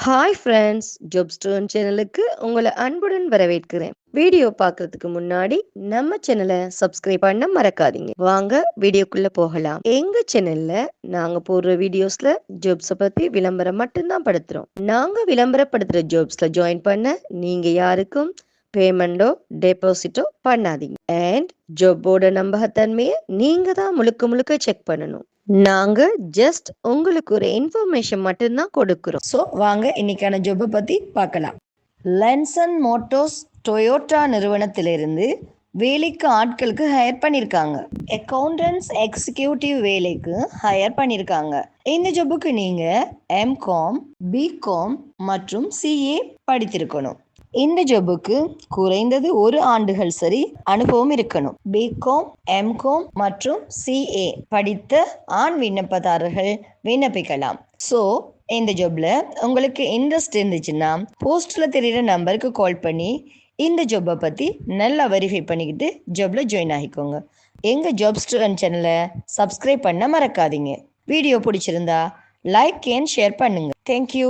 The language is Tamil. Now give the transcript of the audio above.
ஹாய் ஃப்ரெண்ட்ஸ், ஜாப் ஸ்டோன் சேனலுக்கு உங்களை அன்புடன் வரவேற்கிறேன். வீடியோ பார்க்கறதுக்கு முன்னாடி நம்ம சேனலை சப்ஸ்கிரைப் பண்ண மறக்காதீங்க. வாங்க வீடியோக்குள்ள போகலாம். எங்க சேனல்ல நாங்க போடுற வீடியோஸ்ல ஜாப்ஸை பத்தி விளம்பரம் மட்டும்தான் படுத்துறோம். நாங்க விளம்பரப்படுத்துற ஜாப்ஸ்ல ஜாயின் பண்ண நீங்க யாருக்கும் பேமெண்டோ டெபாசிட்டோ பண்ணாதீங்க. அண்ட் ஜாப்போட நம்பகத்தன்மையை நீங்க தான் முழுக்க முழுக்க செக் பண்ணணும். நாங்க ஜஸ்ட் உங்களுக்கு ஒரு இன்ஃபர்மேஷன் மட்டும்தான் கொடுக்கிறோம். ஸோ வாங்க இன்னைக்கான ஜாப்பை பத்தி பார்க்கலாம். லென்சன் மோட்டோஸ் டொயோட்டா நிறுவனத்திலிருந்து வேலைக்கு ஆட்களுக்கு ஹையர் பண்ணியிருக்காங்க. அக்கௌண்டன்ஸ் எக்ஸிக்யூட்டிவ் வேலைக்கு ஹையர் பண்ணியிருக்காங்க. இந்த ஜாப்புக்கு நீங்க எம்காம், பிகாம் மற்றும் சிஏ படித்திருக்கணும். இந்த ஜாபுக்கு குறைந்தது 1 ஆண்டுகள் சரி அனுபவம் இருக்கணும். பிகாம், எம்காம் மற்றும் சிஏ படித்த ஆண் விண்ணப்பதாரர்கள் விண்ணப்பிக்கலாம். ஸோ இந்த ஜாப்ல உங்களுக்கு இன்ட்ரெஸ்ட் இருந்துச்சுன்னா போஸ்ட்ல தெரியுற நம்பருக்கு கால் பண்ணி இந்த ஜாப்பை பத்தி நல்லா வெரிஃபை பண்ணிக்கிட்டு ஜாப்ல ஜாயின் ஆகிக்கோங்க. எங்க ஜாப் ஸ்டூடெண்ட் சேனலை சப்ஸ்கிரைப் பண்ண மறக்காதீங்க. வீடியோ பிடிச்சிருந்தா லைக் அண்ட் ஷேர் பண்ணுங்க. தேங்க்யூ.